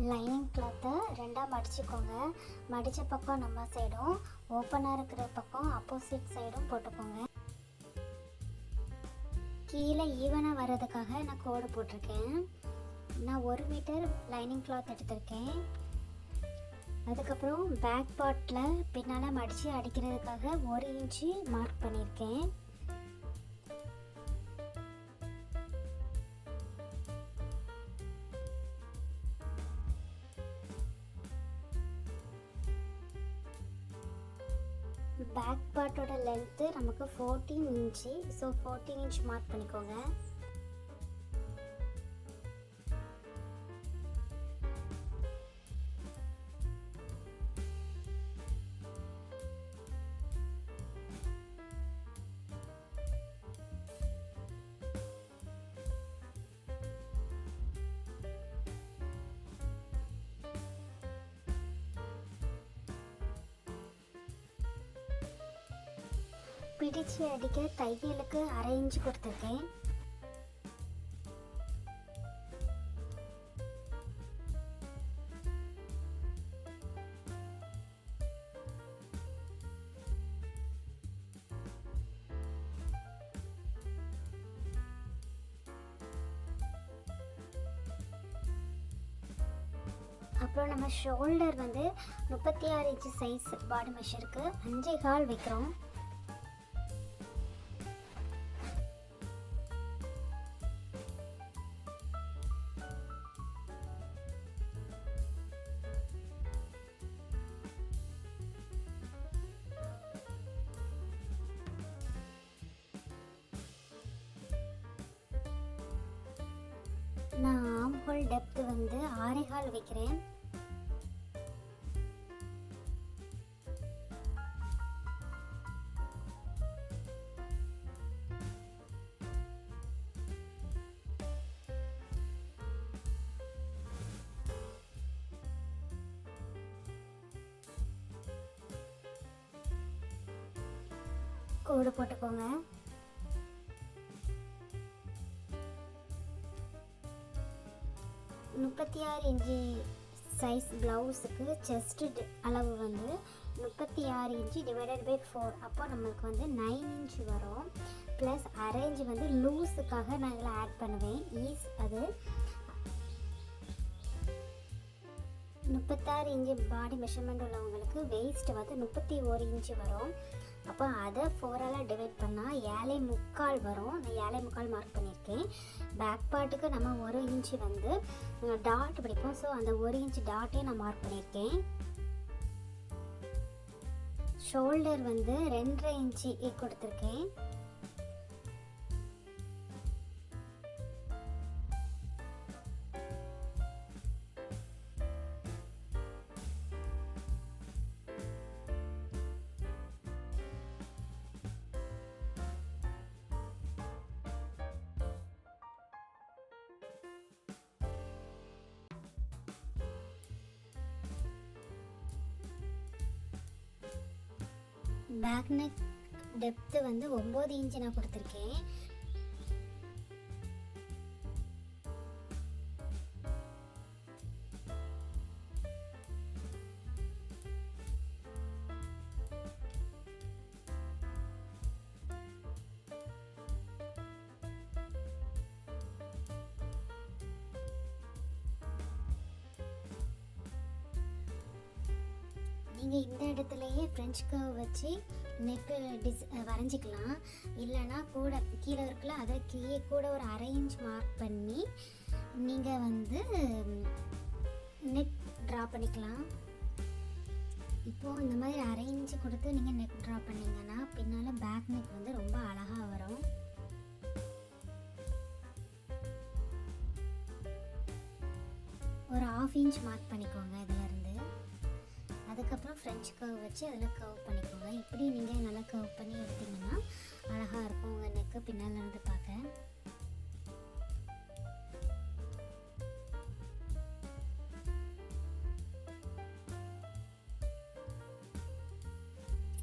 Lining கிளாத்தை ரெண்டாக மடிச்சுக்கோங்க. மடித்த பக்கம் நம்ம சைடும், ஓப்பனாக இருக்கிற பக்கம் ஆப்போசிட் சைடும் போட்டுக்கோங்க. கீழே ஈவனாக வர்றதுக்காக நான் கோடு போட்டிருக்கேன். நான் 1 மீட்டர் லைனிங் கிளாத் எடுத்திருக்கேன். அதுக்கப்புறம் பேக் பார்ட்டில் பின்னால் மடித்து அடிக்கிறதுக்காக 1 இன்ச்சு மார்க் பண்ணியிருக்கேன். பேக் பார்ட்டோட லென்த்து நமக்கு 14 இன்ச்சு. ஸோ 14 இன்ச் மார்க் பண்ணிக்கோங்க. பிடிச்சு அடிக்க தையலுக்கு 1/2 இன்ச்சு கொடுத்துருக்கேன். அப்புறம் நம்ம ஷோல்டர் வந்து 36 இன்ச்சு சைஸ் பாடி மெஷருக்கு 5.25 வைக்கிறோம். நான் ஆம் ஹோல் டெப்த் வந்து 6.25 வைக்கிறேன். கோடு போட்டுக்கோங்க. முப்பத்தி 6 இன்ச்சு சைஸ் ப்ளவுஸுக்கு செஸ்ட் அளவு வந்து 36 இன்ச்சு டிவைடட் பை 4. அப்போ நம்மளுக்கு வந்து 9 இன்ச்சு வரும். ப்ளஸ் அரேஞ்ச் வந்து லூஸுக்காக நான் இதில் ஆட் பண்ணுவேன். அது 36 இன்ச்சு பாடி மெஷர்மெண்ட் உள்ளவங்களுக்கு வெயிஸ்ட் வந்து 31 இன்ச்சு வரும். அப்போ அதை 4ஆல் டிவைட் பண்ணால் 7.25 வரும். நான் 7.25 மார்க் பண்ணியிருக்கேன். பேக் பார்ட்டுக்கு நம்ம 1 இன்ச்சு வந்து டாட் பிடிப்போம். ஸோ அந்த 1 இன்ச்சு டாட்டே நான் மார்க் பண்ணியிருக்கேன். ஷோல்டர் வந்து 2.5 இன்ச்சு கொடுத்துருக்கேன். பேக் நெக் டெப்த்து வந்து 9 இன்ச்சு நான் கொடுத்துருக்கேன். நீங்கள் இந்த இடத்துலையே ஃப்ரெஞ்ச் கர்வ் வச்சு நெக்கு வரைஞ்சிக்கலாம். இல்லைனா கூட கீழே இருக்குல்ல, அதை கூட ஒரு 1/2 இன்ச் மார்க் பண்ணி நீங்கள் வந்து நெக் ட்ரா பண்ணிக்கலாம். இப்போது இந்த மாதிரி 1/2 இன்ச்சு கொடுத்து நீங்கள் நெக் ட்ரா பண்ணிங்கன்னா பின்னால் பேக் நெக் வந்து ரொம்ப அழகாக வரும். ஒரு 1/2 இன்ச் மார்க் பண்ணிக்கோங்க இதிலேருந்து. அதுக்கப்புறம் ஃப்ரெஞ்ச் கர்வ் வச்சு அதில் கர்வ் பண்ணிக்கோங்க. இப்படி நீங்கள் நல்லா கர்வ் பண்ணி எடுத்திங்கன்னா அழகாக இருக்கும் உங்கள் நெக்கு பின்னால் இருந்து பார்க்க.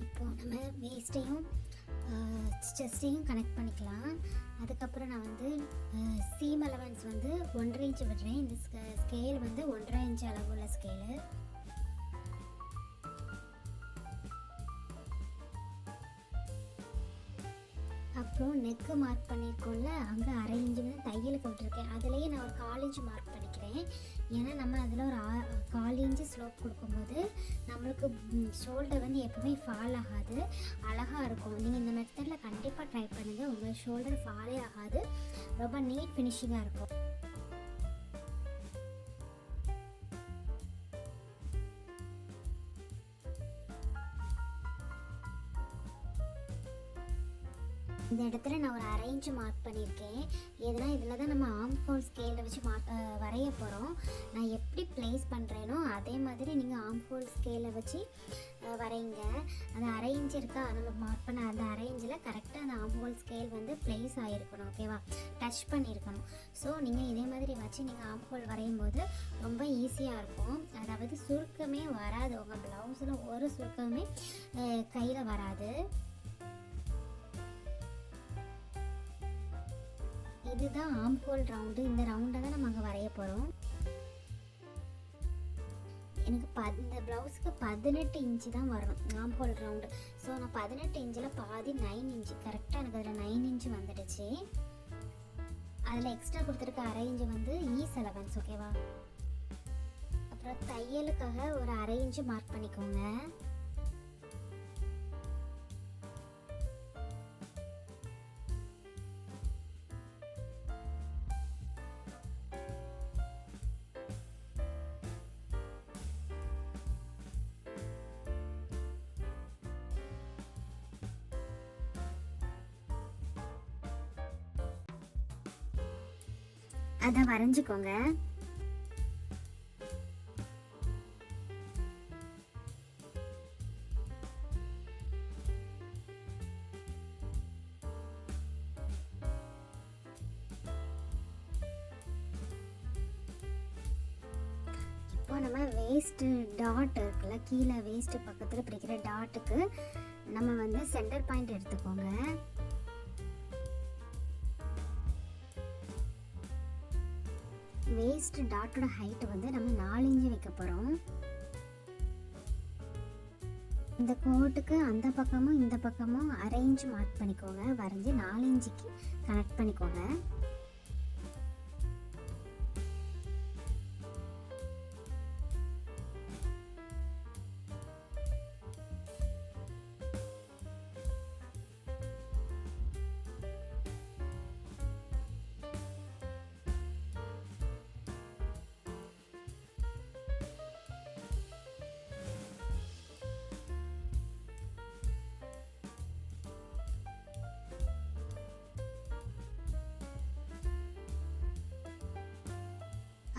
இப்போது நம்ம வேஸ்ட்டையும் செஸ்ட்டையும் கனெக்ட் பண்ணிக்கலாம். அதுக்கப்புறம் நான் வந்து சீம் அலவன்ஸ் வந்து 1.5 இன்ச் விடுறேன். இந்த ஸ்கேல் வந்து 1.5 இன்ச் அளவுள்ள ஸ்கேலு. அப்புறம் நெக்கு மார்க் பண்ணியிருக்கோம்ல, அங்கே 1/2 இன்ச்சு வந்து தையலுக்கு விட்டுருக்கேன். அதுலேயே நான் ஒரு 1/4 இன்ச்சு மார்க் பண்ணிக்கிறேன். ஏன்னா நம்ம அதில் ஒரு 1/4 இன்ச்சு ஸ்லோப் கொடுக்கும்போது நம்மளுக்கு ஷோல்டர் வந்து எப்பவுமே ஃபால் ஆகாது, அழகாக இருக்கும். நீங்கள் இந்த மெத்தடில் கண்டிப்பாக ட்ரை பண்ணுங்கள். உங்கள் ஷோல்டர் ஃபாலே ஆகாது, ரொம்ப நீட் ஃபினிஷிங்காக இருக்கும். இந்த இடத்துல நான் ஒரு 1/2 இன்ச்சு மார்க் பண்ணியிருக்கேன். எதுனா இதில் தான் நம்ம ஆர்ம் ஹோல் ஸ்கேலில் வச்சு வரைய போகிறோம். நான் எப்படி ப்ளேஸ் பண்ணுறேனோ அதே மாதிரி நீங்கள் ஆர்ம் ஹோல் ஸ்கேலில் வச்சு வரைங்க. அந்த 1/2 இன்ச்சு இருக்கா, நம்ம மார்க் பண்ண அந்த 1/2 இன்ச்சில் கரெக்டாக அந்த ஆர்ம் ஹோல் ஸ்கேல் வந்து ப்ளேஸ் ஆகிருக்கணும். ஓகேவா, டச் பண்ணியிருக்கணும். ஸோ நீங்கள் இதே மாதிரி வச்சு நீங்கள் ஆர்ம் ஹோல் வரையும் போது ரொம்ப ஈஸியாக இருக்கும். அதாவது சுருக்கமே வராது, உங்கள் ப்ளவுஸில் ஒரு சுருக்கமே கையில் வராது. இதுதான் ஆர்ம் ஹோல் ரவுண்டு. இந்த ரவுண்டை தான் நம்ம அங்கே வரைய போகிறோம். எனக்கு இந்த ப்ளவுஸுக்கு 18 இன்ச்சு தான் வரணும் ஆர்ம் ஹோல் ரவுண்டு. ஸோ நான் 18 இன்ச்சில் பாதி 9 இன்ச்சு, கரெக்டாக எனக்கு அதில் 9 இன்ச்சு வந்துடுச்சு. அதில் எக்ஸ்ட்ரா கொடுத்துருக்க 1/2 இன்ச்சு வந்து ஈஸ் அலவன்ஸ். ஓகேவா, அப்புறம் தையலுக்காக ஒரு 1/2 இன்ச்சு மார்க் பண்ணிக்கோங்க. அதை வரைஞ்சிக்கோங்க. இப்போ நம்ம வேஸ்ட்டு டாட் இருக்குல்ல, கீழே வேஸ்ட்டு பக்கத்தில் பிடிக்கிற டாட்டுக்கு நம்ம வந்து சென்டர் பாயிண்ட் எடுத்துக்கோங்க. வேஸ்ட் டாட்டோட ஹைட் வந்து நம்ம 4 இன்ச்சு வைக்க போகிறோம். இந்த கோட்டுக்கு அந்த பக்கமும் இந்த பக்கமும் 1/2 இன்ச்சு மார்க் பண்ணிக்கோங்க. வரைஞ்சி 4 இன்ச்சுக்கு கனெக்ட் பண்ணிக்கோங்க.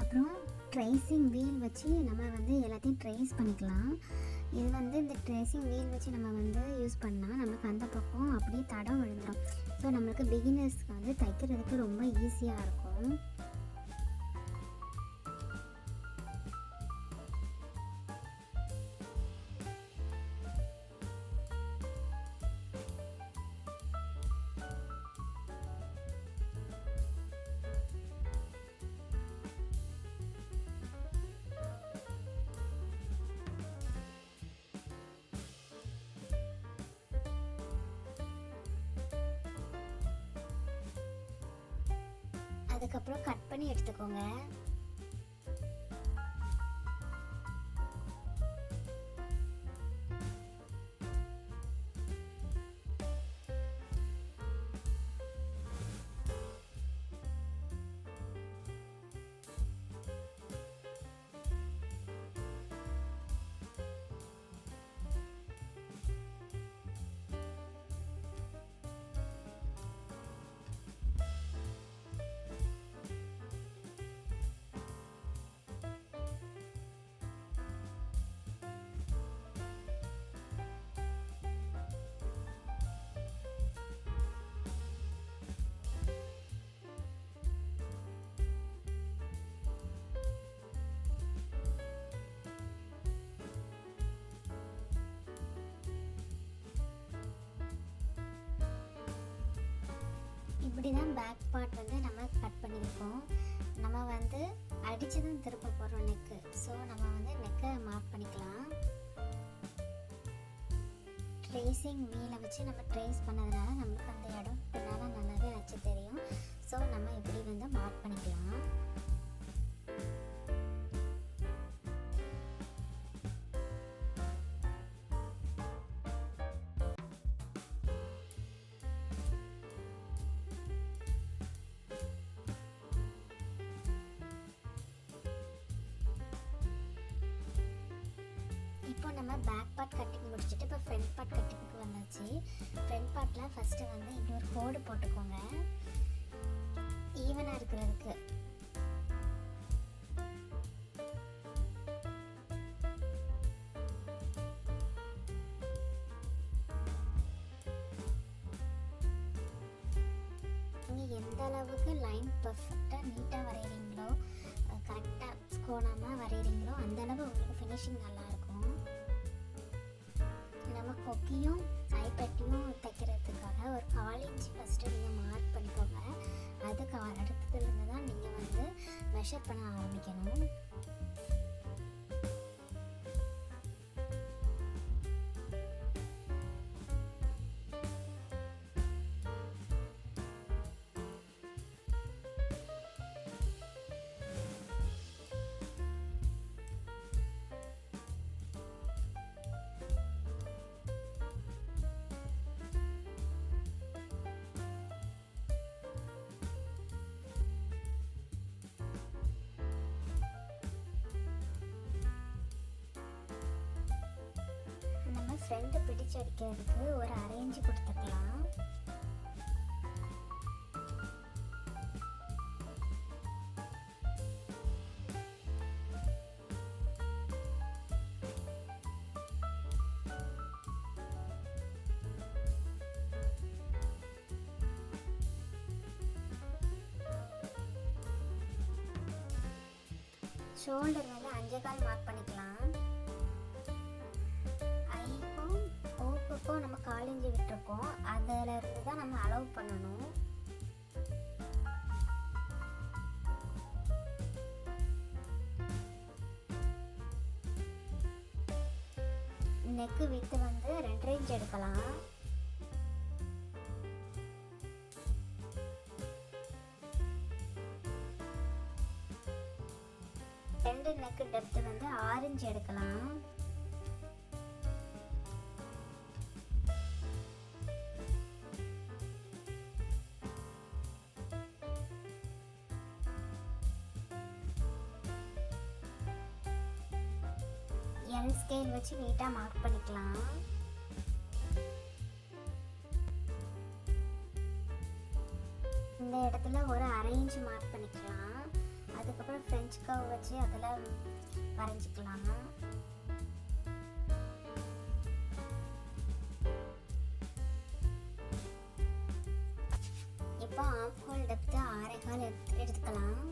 அப்புறம் ட்ரேசிங் வீல் வச்சு நம்ம வந்து எல்லாத்தையும் ட்ரேஸ் பண்ணிக்கலாம். இது வந்து இந்த ட்ரேசிங் வீல் வச்சு நம்ம வந்து யூஸ் பண்ணால் நமக்கு அந்த பக்கம் அப்படியே தடம் விழுந்துடும். ஸோ நம்மளுக்கு பிகினர்ஸ்க்கு வந்து தைக்கிறதுக்கு ரொம்ப ஈஸியாக இருக்கும். அதுக்கப்புறம் கட் பண்ணி எடுத்துக்கோங்க. இப்படி தான் பேக் பார்ட் வந்து நம்ம கட் பண்ணியிருக்கோம். நம்ம வந்து அடித்து தான் திருப்ப போகிறோம் நெக்கு. ஸோ நம்ம வந்து நெக்கை மார்க் பண்ணிக்கலாம். ட்ரேசிங் வீலை வச்சு நம்ம ட்ரேஸ் பண்ணதுனால நம்மளுக்கு அந்த இடம் பின்னால் நல்லாவே நச்சு தெரியும். ஸோ நம்ம இப்படி வந்து மார்க் பண்ணிக்கலாம். இப்போ நம்ம பேக் பார்ட் கட்டிங் முடிச்சுட்டு இப்போ ஃப்ரண்ட் பார்ட் கட்டிங்க்கு வந்தாச்சு. ஃப்ரண்ட் பார்ட்டில் ஃபஸ்ட்டு வந்து இங்கே ஒரு கோடு போட்டுக்கோங்க ஈவனாக இருக்கிறதுக்கு. நீங்கள் எந்த அளவுக்கு லைன் பர்ஃபெக்டாக நீட்டாக வரைகிறீங்களோ, கரெக்டாக கோணமாக வரைகிறீங்களோ அந்த அளவு உங்களுக்கு ஃபினிஷிங் நல்லாயிருக்கும். நம்ம கொக்கியும் ஐப்பட்டியும் தைக்கிறதுக்காக ஒரு 1/4 இன்ச் ஃபஸ்ட்டு நீங்கள் மார்க் பண்ணிக்கோங்க. அதுக்கு அடுத்ததுலேருந்து தான் நீங்கள் வந்து மெஷர் பண்ண ஆரம்பிக்கணும். ஃப்ரெண்டு பிடிச்சு அடிக்கிறதுக்கு ஒரு 1/2 இன்ச்சு கொடுத்துக்கலாம். ஷோல்டர் வந்து 5/4 மார்க் பண்ணிக்கலாம். ஐக்கும் நம்ம 1/4 இன்ச்சு விட்டுருக்கோம், அதில் இருந்து தான் நம்ம அலோவ் பண்ணணும். நெக்கு வித்து வந்து 2.5 இன்ச் எடுக்கலாம். ரெண்டு நெக்கு டெப்த் வந்து 6 இன்ச் எடுக்கலாம். எல் ஸ்கேல் வச்சு நீட்டாக மார்க் பண்ணிக்கலாம். இந்த இடத்துல ஒரு 1/2 இன்ச் மார்க் பண்ணிக்கலாம். அதுக்கப்புறம் ஃப்ரெஞ்ச் கர்வ் வச்சு அதில் வரைஞ்சிக்கலாம். இப்போ ஆஃப் ஹோல் டெப்த்து 6.25 எடுத்துக்கலாம்.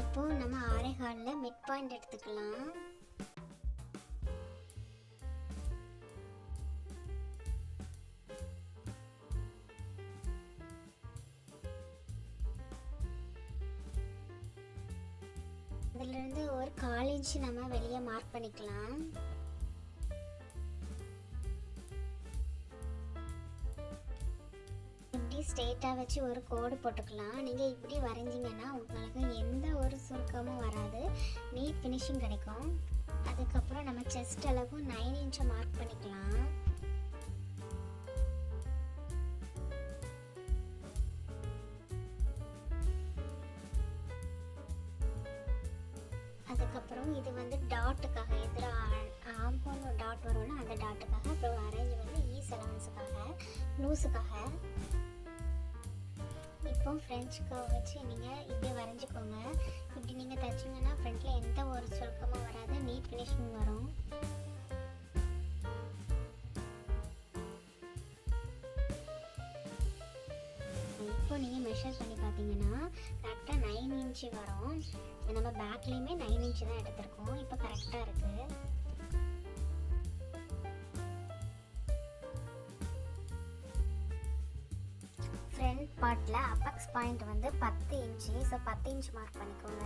இப்போ நம்ம 6.25 மிட் பாயிண்ட் எடுத்துக்கலாம். இதிலிருந்து ஒரு 1/4 இன்ச் நம்ம வெளியே மார்க் பண்ணிக்கலாம். இப்படி ஸ்ட்ரெயிட்டாக வச்சு ஒரு கோடு போட்டுக்கலாம். நீங்கள் இப்படி வரைஞ்சிங்கன்னா உங்களுக்கு எந்த ஒரு சுருக்கமும் வராது, நீட் ஃபினிஷிங் கிடைக்கும். அதுக்கப்புறம் நம்ம செஸ்ட் அளவு 9 இன்ச்சை மார்க் பண்ணிக்கலாம். அதுக்கப்புறம் இது வந்து டாட்டுக்காக, இதில் ஆம்போல் டாட் வரும்னா அந்த டாட்டுக்காக. அப்புறம் அரேஞ்ச் வந்து அலவன்ஸுக்காக, லூஸுக்காக. இப்போ ஃப்ரெஞ்ச் கர்வ் வச்சு நீங்கள் இப்படி வரைஞ்சிக்கோங்க. இப்படி நீங்கள் தைச்சிங்கன்னா ஃப்ரண்ட்டில் எந்த ஒரு சுருக்கமும் வராது, நீட் ஃபினிஷிங் வரும். இப்போ நீங்கள் மெஷர் பண்ணி பார்த்தீங்கன்னா கரெக்டாக 9 இன்ச்சு வரும். நம்ம பேக்லேயுமே 9 இன்ச்சு தான் எடுத்திருக்கோம். இப்போ கரெக்டாக இருக்குது. ஃப்ரண்ட் பார்ட்டில் அப்பக்ஸ் பாயிண்ட் வந்து 10 இன்ச்சு. ஸோ 10 இன்ச் மார்க் பண்ணிக்கோங்க.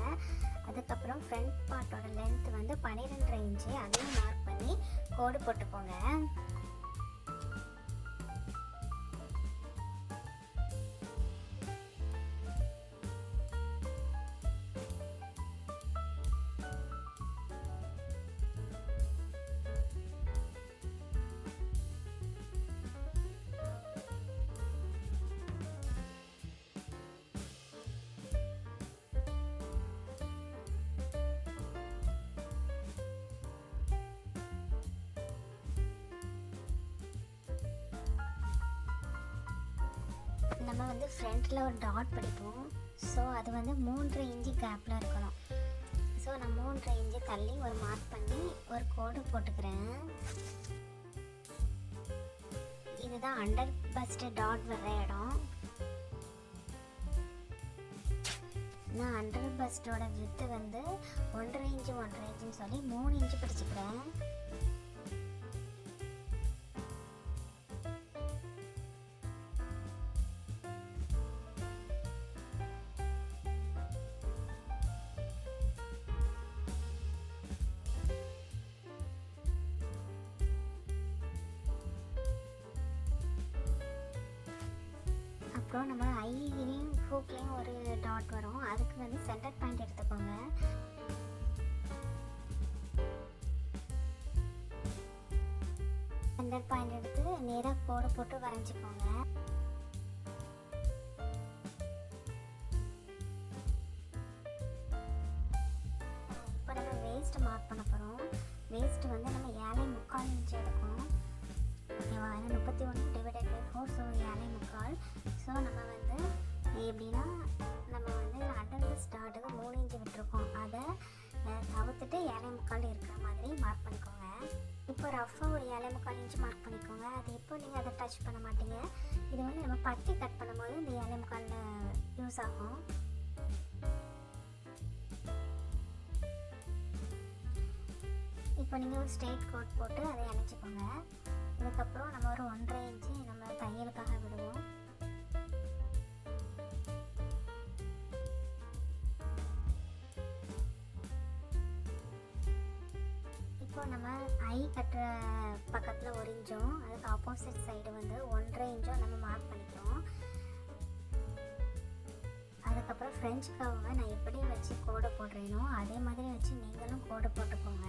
அதுக்கப்புறம் ஃப்ரண்ட் பார்ட்டோட லென்த் வந்து 12.5 இன்ச்சு. அதையும் மார்க் பண்ணி கோடு போட்டுக்கோங்க. நம்ம வந்து ஃப்ரண்ட்டில் ஒரு டாட் படிப்போம். ஸோ அது வந்து 3.5 இன்ச்சு கேப்பில் இருக்கணும். ஸோ நான் 3.5 இன்ச்சு தள்ளி ஒரு மார்க் பண்ணி ஒரு கோடு போட்டுக்கிறேன். இதுதான் அண்டர் பஸ்ட் டாட் வர்ற இடம். நான் அண்டர் பஸ்டோட வித்து வந்து 1.5 இன்ச்சுன்னு சொல்லி 3 இன்ச்சு பிடிச்சிக்கிறேன். அப்புறம் நம்ம ஐலையும் ஹூக்லேயும் ஒரு டாட் வரும். அதுக்கு வந்து சென்டர் பாயிண்ட் எடுத்துக்கோங்க. சென்டர் பாயிண்ட் எடுத்து நேராக கோடு போட்டு வரைஞ்சிக்கோங்க. இப்போ நம்ம வேஸ்ட் மார்க் பண்ண போகிறோம். வேஸ்ட் வந்து நம்ம 7.25 இன்ச்சு எடுக்கும். ஓகேவா? 31/4. ஸோ 7.25. ஸோ நம்ம வந்து எப்படின்னா நம்ம வந்து அண்டர் பஸ்ட் டாட்டுக்கு 3 இன்ச்சு விட்டுருக்கோம். அதை தவிர்த்துட்டு 7.25 இருக்கிற மாதிரி மார்க் பண்ணிக்கோங்க. இப்போ ரஃபாக ஒரு 7.25 இன்ச்சு மார்க் பண்ணிக்கோங்க. அது இப்போ நீங்கள் அதை டச் பண்ண மாட்டீங்க. இது வந்து நம்ம பட்டி கட் பண்ணும்போது இந்த 7.25 யூஸ் ஆகும். இப்போ நீங்கள் ஒரு ஸ்ட்ரெயிட் கோட் போட்டு அதை இணைச்சிக்கோங்க. இதுக்கப்புறம் நம்ம ஒரு 1.5 இன்ச்சு நம்ம தையலுக்காக விடுவோம். இப்போ நம்ம ஐ கட்டுற பக்கத்தில் 1 இன்ச்சும் அதுக்கு ஆப்போசிட் சைடு வந்து 1.5 இன்ச்சும் நம்ம மார்க் பண்ணிக்கிறோம். அதுக்கப்புறம் ஃப்ரெஞ்ச் கர்வை நான் எப்படி வச்சு கோடை போடுறேனோ அதே மாதிரி வச்சு நீங்களும் கோடை போட்டுக்கோங்க.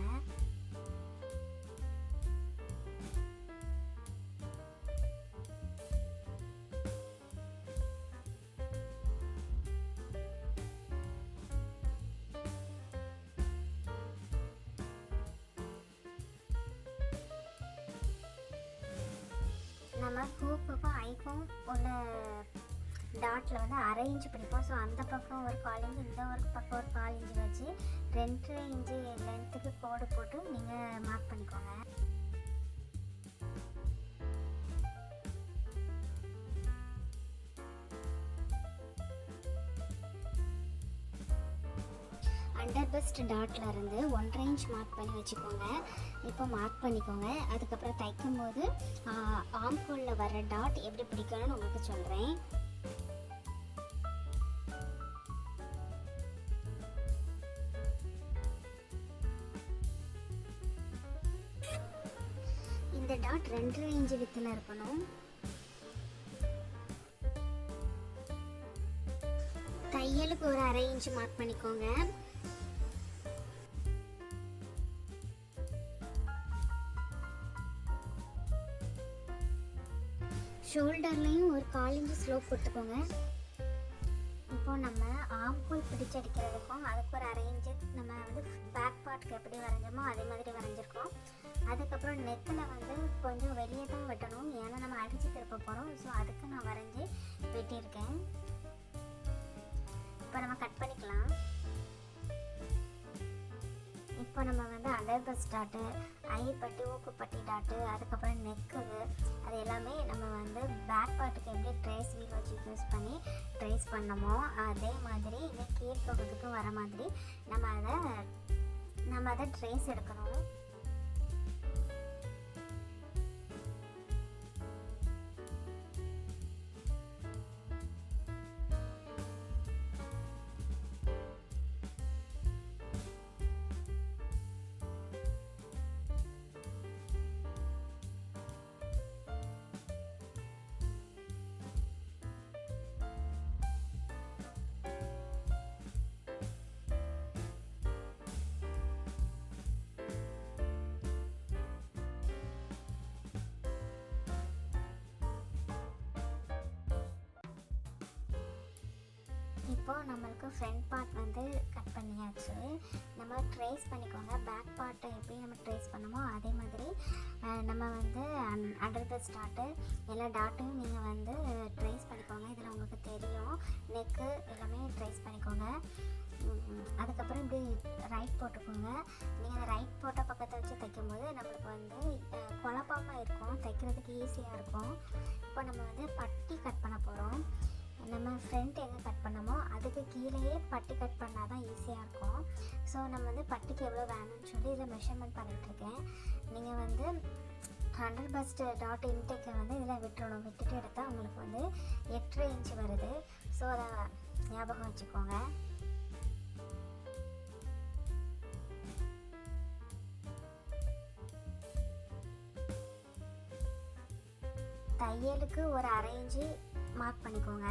நம்ம ஹூக்குக்கும் ஐக்கும் உள்ள டாட்டில் வந்து 1/2 இன்ச்சு பிடிப்போம். ஸோ அந்த பக்கம் ஒரு 1/4 இன்ச்சு, இந்த ஒரு பக்கம் ஒரு 1/4 இன்ச்சு வச்சு 2.5 இன்ச்சு லென்த்துக்கு கோடு போட்டு நீங்கள் மார்க் பண்ணிக்கோங்க. அண்டர் பஸ்ட் டாட்டில் இருந்து 1.5 இன்ச் மார்க் பண்ணி வச்சுக்கோங்க. இப்போ மார்க் பண்ணிக்கோங்க. அதுக்கப்புறம் தைக்கும் போது ஆம்கோலில் வர டாட் எப்படி பிடிக்கணும்னு உங்களுக்கு சொல்கிறேன். இந்த டாட் 2.5 இன்ச்சு வித்தில் இருக்கணும். தையலுக்கு ஒரு 1/2 இன்ச்சு மார்க் பண்ணிக்கோங்க. ஷோல்டர்லையும் ஒரு 1/4 இன்ச்சு ஸ்லோப் கொடுத்துக்கோங்க. இப்போ நம்ம ஆம்கோல் பிடிச்சு அடிக்கிறதுக்கும் அதுக்கு ஒரு 1/2 இன்ச்சு நம்ம வந்து பேக் பார்ட்டுக்கு எப்படி வரைஞ்சோமோ அதே மாதிரி வரைஞ்சிருக்கோம். அதுக்கப்புறம் நெக்கில் வந்து கொஞ்சம் வெளியே தான் வெட்டணும், ஏன்னா நம்ம அடித்து திருப்ப போகிறோம். ஸோ அதுக்கு நான் வரைஞ்சி வெட்டியிருக்கேன். இப்போ நம்ம கட் பண்ணிக்கலாம். இப்போ நம்ம வந்து அண்டர் பஸ்ட் டாட்டு, ஐப்பட்டி, ஊக்குப்பட்டி டாட்டு, அதுக்கப்புறம் நெக்கு, அது எல்லாமே நம்ம வந்து பேக் பார்ட்டுக்கு எப்படி ட்ரேஸ் வீல் வச்சு யூஸ் பண்ணி ட்ரேஸ் பண்ணமோ அதே மாதிரி இந்த கீழ் பகுதிக்கும் வர மாதிரி நம்ம அதை ட்ரேஸ் எடுக்கணும். இப்போது நம்மளுக்கு ஃப்ரண்ட் பார்ட் வந்து கட் பண்ணியாச்சு. நம்ம ட்ரேஸ் பண்ணிக்கோங்க. பேக் பார்ட்டை எப்படி நம்ம ட்ரேஸ் பண்ணமோ அதே மாதிரி நம்ம வந்து அண்டர் த ஸ்டார்ட்டு எல்லா டாட்டையும் நீங்கள் வந்து ட்ரேஸ் பண்ணிக்கோங்க. இதில் உங்களுக்கு தெரியும், நெக்கு எல்லாமே ட்ரேஸ் பண்ணிக்கோங்க. அதுக்கப்புறம் இப்படி ரைட் போட்டுக்கோங்க. நீங்கள் அந்த ரைட் போட்ட பக்கத்தை வச்சு தைக்கும்போது நம்மளுக்கு வந்து குழப்பமாக இருக்கும், தைக்கிறதுக்கு ஈஸியாக இருக்கும். இப்போ நம்ம வந்து பட்டி கட் பண்ண போகிறோம். நம்ம ஃப்ரண்ட் எங்கே கட் பண்ணமோ அதுக்கு கீழேயே பட்டி கட் பண்ணால் தான் ஈஸியாக இருக்கும். ஸோ நம்ம வந்து பட்டிக்கு எவ்வளோ வேணும்னு சொல்லி இதில் மெஷர்மெண்ட் பண்ணிகிட்ருக்கேன். நீங்கள் வந்து அண்டர் பஸ்ட் டாட் இன்டெக்கை வந்து இதில் விட்டுறணும். விட்டுட்டு எடுத்தால் உங்களுக்கு வந்து 8.5 இன்ச் வருது. ஸோ அதை ஞாபகம் வச்சுக்கோங்க. தையலுக்கு ஒரு 1/2 இன்ச்சு மார்க் பண்ணிக்கோங்க.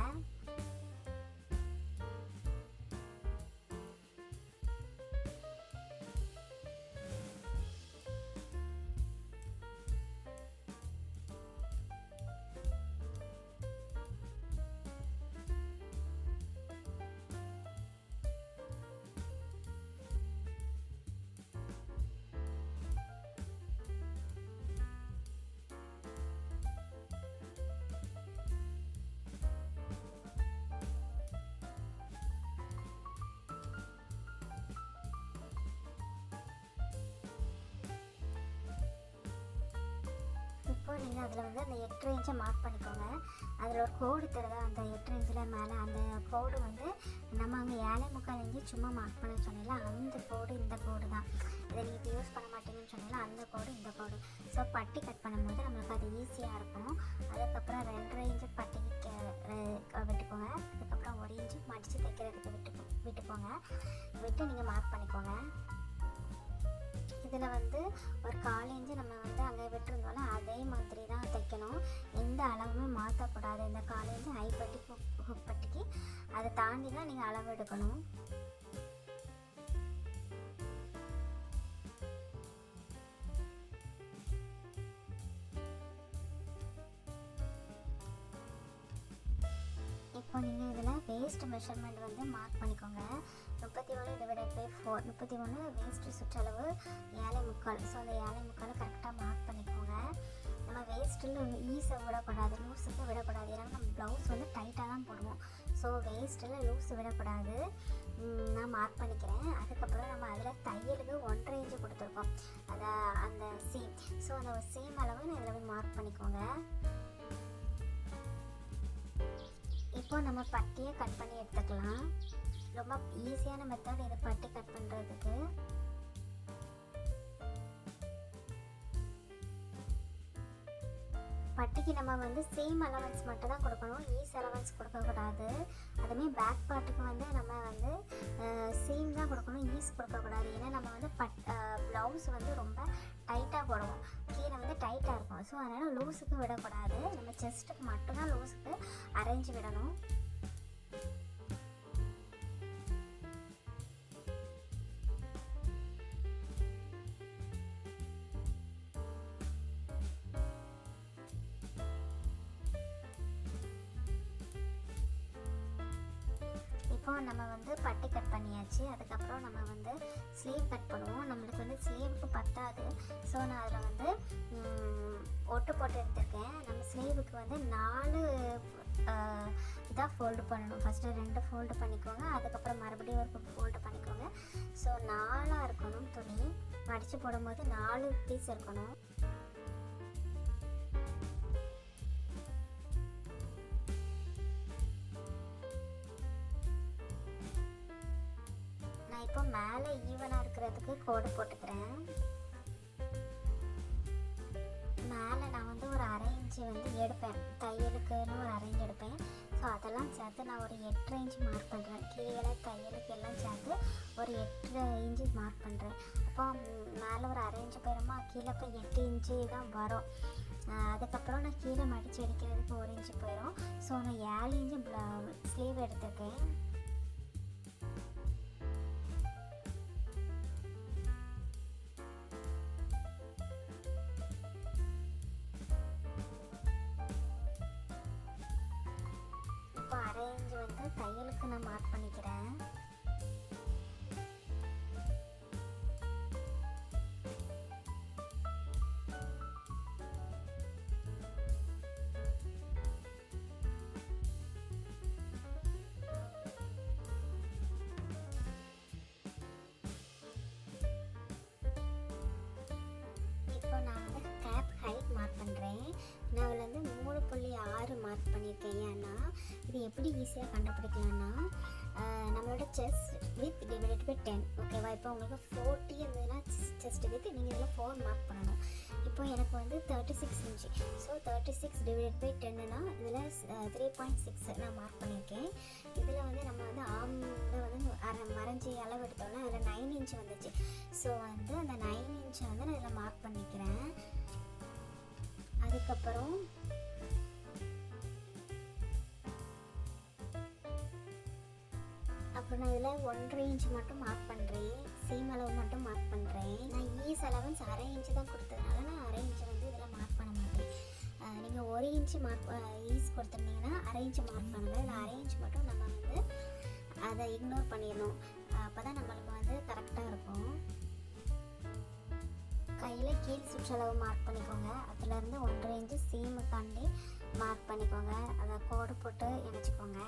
இப்போ நீங்கள் அதில் வந்து அந்த 8.5 இன்ச்சை மார்க் பண்ணிக்கோங்க. அதில் ஒரு கோடு தருதா, அந்த 8.5 இன்ச்சில் மேலே அந்த கோடு வந்து நம்ம அங்கே 7.25 இன்ச்சு சும்மா மார்க் பண்ண சொன்னீங்களா, அந்த கோடு இந்த கோடு தான். இதை நீங்கள் யூஸ் பண்ண மாட்டீங்கன்னு சொன்னீங்களா, அந்த கோடு இந்த கோடு. ஸோ பட்டி கட் பண்ணும்போது நம்மளுக்கு அது ஈஸியாக இருக்கும். அதுக்கப்புறம் 2.5 இன்ச்சு பட்டிக்கு விட்டுக்கோங்க. அதுக்கப்புறம் 1 இன்ச்சு மடித்து தைக்கிறதுக்கு விட்டுக்கோங்க. விட்டு நீங்கள் மார்க் பண்ணிக்கோங்க. இதில் வந்து ஒரு 1/4 இன்ச்சு நம்ம வந்து அங்கே விட்டுருந்தோம்னா அதே மாதிரி தான் தைக்கணும். எந்த அளவுமே மாற்றக்கூடாது. இந்த 1/4 இன்ச்சு ஐப்பட்டி ஹுக் பட்டிக்கு அதை தாண்டி தான் நீங்கள் அளவு எடுக்கணும். இப்போ நீங்கள் இதில் வேஸ்ட் மெஷர்மெண்ட் வந்து மார்க் பண்ணிக்கோங்க. 31 டிவைடட் பை 4, 31 வேஸ்ட்டு சுற்றளவு 7.25. ஸோ அந்த 7.25 கரெக்டாக மார்க் பண்ணிக்கோங்க. நம்ம வேஸ்ட்டில் ஈஸை விடக்கூடாது, லூஸுக்கு விடக்கூடாது. ஏன்னா நம்ம ப்ளவுஸ் வந்து டைட்டாக தான் போடுவோம். ஸோ வேஸ்ட்டில் லூஸ் விடக்கூடாது. நான் மார்க் பண்ணிக்கிறேன். அதுக்கப்புறம் நம்ம அதில் தையலுக்கு 1.5 இன்ச்சு கொடுத்துருக்கோம், அந்த சீம். ஸோ அந்த சீம் அளவு நான் இதில் மார்க் பண்ணிக்கோங்க. இப்போ நம்ம பட்டியை கட் பண்ணி எடுத்துக்கலாம். ரொம்ப ஈஸியான மெத்தட் இது பட்டி கட் பண்ணுறதுக்கு. பட்டிக்கு நம்ம வந்து சேம் அலவன்ஸ் மட்டும் தான் கொடுக்கணும், ஈஸ் அலவன்ஸ் கொடுக்கக்கூடாது. அதுமாரி பேக் பார்ட்டுக்கு வந்து நம்ம வந்து சேம் தான் கொடுக்கணும், ஈஸ் கொடுக்கக்கூடாது. ஏன்னா நம்ம வந்து ப்ளவுஸ் வந்து ரொம்ப டைட்டாக போடுவோம், கீழே வந்து டைட்டாக இருக்கும். ஸோ அதனால் லூஸுக்கு விடக்கூடாது. நம்ம செஸ்ட்டுக்கு மட்டும்தான் லூஸுக்கு அரேஞ்சு விடணும். இப்போ நம்ம வந்து பட்டி கட் பண்ணியாச்சு. அதுக்கப்புறம் நம்ம வந்து ஸ்லீவ் கட் பண்ணுவோம். நம்மளுக்கு வந்து ஸ்லீவுக்கு பத்தாது. ஸோ நான் அதில் வந்து ஒட்டு போட்டு எடுத்துருக்கேன். நம்ம ஸ்லீவுக்கு வந்து 4 இதாக ஃபோல்டு பண்ணணும். ஃபஸ்ட்டு 2 ஃபோல்டு பண்ணிக்கோங்க. அதுக்கப்புறம் மறுபடியும் ஒரு ஃபோல்டு பண்ணிக்கோங்க. ஸோ 4ஆக இருக்கணும். துணி மடித்து போடும்போது 4 பீஸ் இருக்கணும். நான் இப்போ மேலே ஈவனாக இருக்கிறதுக்கு கோடு போட்டுக்கிறேன். மேலே நான் வந்து ஒரு 1/2 இன்ச்சு வந்து எடுப்பேன், தையலுக்குன்னு ஒரு 1/2 இன்ச்சு எடுப்பேன். ஸோ அதெல்லாம் சேர்த்து நான் ஒரு 8 இன்ச்சு மார்க் பண்ணுறேன். கீழே தையலுக்கு எல்லாம் சேர்த்து ஒரு 8 இன்ச்சு மார்க் பண்ணுறேன். அப்போ மேலே ஒரு 1/2 இன்ச்சு போயிடுமா, கீழே இப்போ 8 இன்ச்சு தான் வரும். அதுக்கப்புறம் நான் கீழே மடித்து அடிக்கிறதுக்கு 1 இன்ச்சு போயிடும். ஸோ நான் 7 இன்ச்சு ஸ்லீவ் எடுத்துருக்கேன். இப்போ 1/2 இன்ச்சு வந்து தையலுக்கு நான் மார்க் பண்ணிக்கிறேன். இப்போ நான் வந்து கேப் ஹைட் மார்க் பண்ணுறேன். நான் அதில் வந்து 3.6 மார்க் பண்ணியிருக்கேன். ஏன்னா இது எப்படி ஈஸியாக கண்டுபிடிக்கலாம்னா, நம்மளோட செஸ்ட் வித் டிவைடட் பை 10. ஓகேவா? இப்போ உங்களுக்கு 40 இருந்ததுன்னா செஸ்ட் வித் நீங்கள் இதில் 4 மார்க் பண்ணணும். இப்போ எனக்கு வந்து 36 இன்ச்சு. ஸோ 36 டிவைடட் பை 10னா இதில் 3.6 நான் மார்க் பண்ணியிருக்கேன். இதில் வந்து நம்ம வந்து ஆமில் வந்து மறைஞ்சி அளவு எடுத்தோம்னா அதில் 9 இன்ச்சு வந்துச்சு. ஸோ வந்து அந்த 9 இன்ச்சை வந்து நான் இதில் மார்க் பண்ணிக்கிறேன். அதுக்கப்புறம் நான் இதில் 1.5 இன்ச்சு மட்டும் மார்க் பண்ணுறேன். சீம் அளவு மட்டும் மார்க் பண்ணுறேன். நான் ஈஸ் அலவன்ஸ் 1/2 இன்ச்சு தான் கொடுத்ததுனால நான் 1/2 இன்ச்சு வந்து இதில் மார்க் பண்ண மாட்டேன். நீங்கள் 1 இன்ச்சு மார்க் ஈஸ் கொடுத்துருந்தீங்கன்னா 1/2 இன்ச்சு மார்க் பண்ணுங்கள். இல்லை 1/2 இன்ச்சு மட்டும் நம்ம வந்து அதை இக்னோர் பண்ணிடணும். அப்போ தான் நம்மளுக்கு வந்து கரெக்டாக இருக்கும். கையில் கீழ் சுற்றளவு மார்க் பண்ணிக்கோங்க. அதுலேருந்து 1.5 இன்ச்சு சீமுக்காண்டி மார்க் பண்ணிக்கோங்க. அதை கோடு போட்டு இணைச்சிக்கோங்க.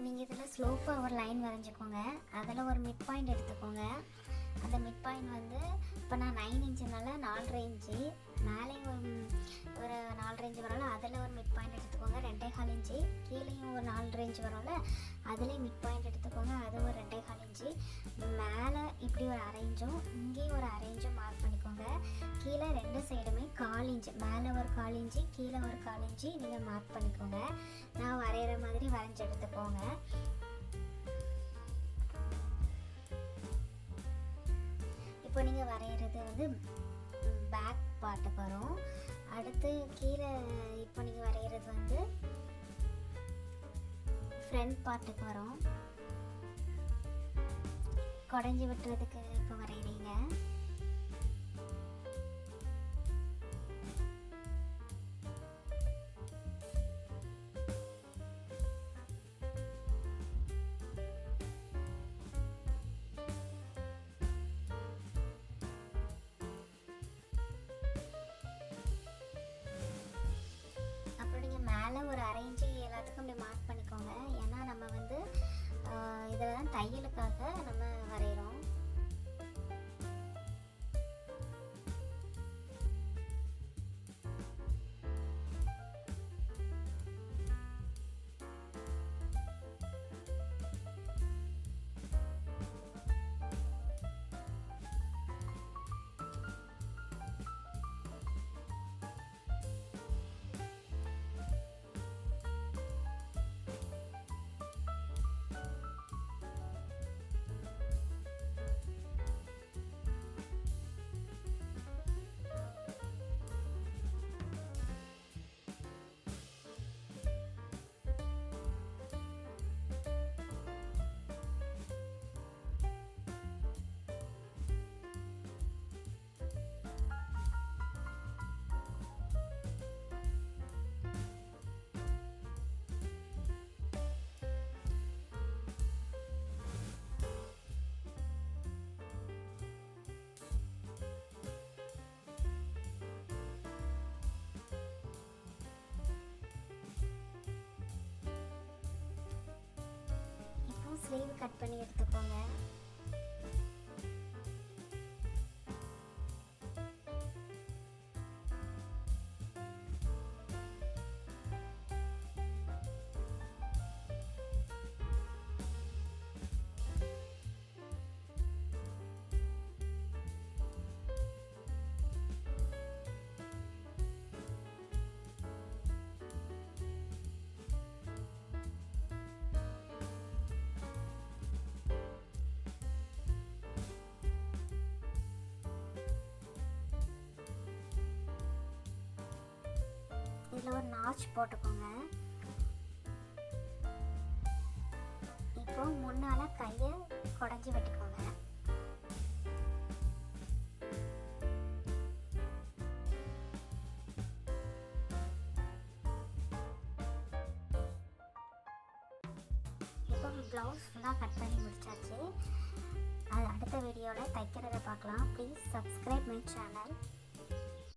நீங்கள் இதில் ஸ்லோப்பாக ஒரு லைன் வரைஞ்சிக்கோங்க. அதில் ஒரு மிட் பாயிண்ட் எடுத்துக்கோங்க. அந்த மிட் பாயிண்ட் வந்து இப்போ நான் 9 இன்ச்சுனால 4.5 இன்ச்சு, மேலேயும் ஒரு 4.5 இன்ச்சு வரல, அதில் ஒரு மிட் பாயிண்ட் எடுத்துக்கோங்க 2.25 இன்ச்சு. கீழேயும் ஒரு 4.5 இன்ச்சு வரல, அதுலேயும் மிட் பாயிண்ட் எடுத்துக்கோங்க, அது ஒரு 2.25 இன்ச்சு. மேலே இப்படி ஒரு 1/2 இன்ச்சும் இங்கேயும் ஒரு 1/2 இன்ச்சும் மார்க் பண்ணிக்கோங்க. கீழே 2 சைடுமே 1/4 இன்ச்சு, மேலே ஒரு 1/4 இன்ச்சு, கீழே ஒரு 1/4 இன்ச்சு நீங்கள் மார்க் பண்ணிக்கோங்க. நான் வரைகிற மாதிரி வரைஞ்சி எடுத்துக்கோங்க. இப்போ நீங்கள் வரைகிறது வந்து பேக் பார்ட்டுக்கு வரும். அடுத்து கீழே இப்போ நீங்கள் வரைகிறது வந்து ஃப்ரண்ட் பார்ட்டுக்கு வரும். குடஞ்சி விட்டுறதுக்கு இப்போ வரைகிறீங்க. மேலே ஒரு 1/2 இன்ச்சு எல்லாத்துக்கும் இப்படி மார்க் பண்ணிக்கோங்க. ஏன்னா நம்ம வந்து இதில் தான் தையலுக்காக நம்ம வரைகிறோம். பண்ணி எடுத்துக்கோங்க. இதில் ஒரு நாச் போட்டுக்கோங்க. இப்போ முன்னால் கையை குடஞ்சி வெட்டிக்கோங்க. இப்போ ப்ளவுஸ் ஃபுல்லாக கட் பண்ணி முடிச்சாச்சு. அது அடுத்த வீடியோவில் தைக்கிறத பார்க்கலாம். Please subscribe my channel.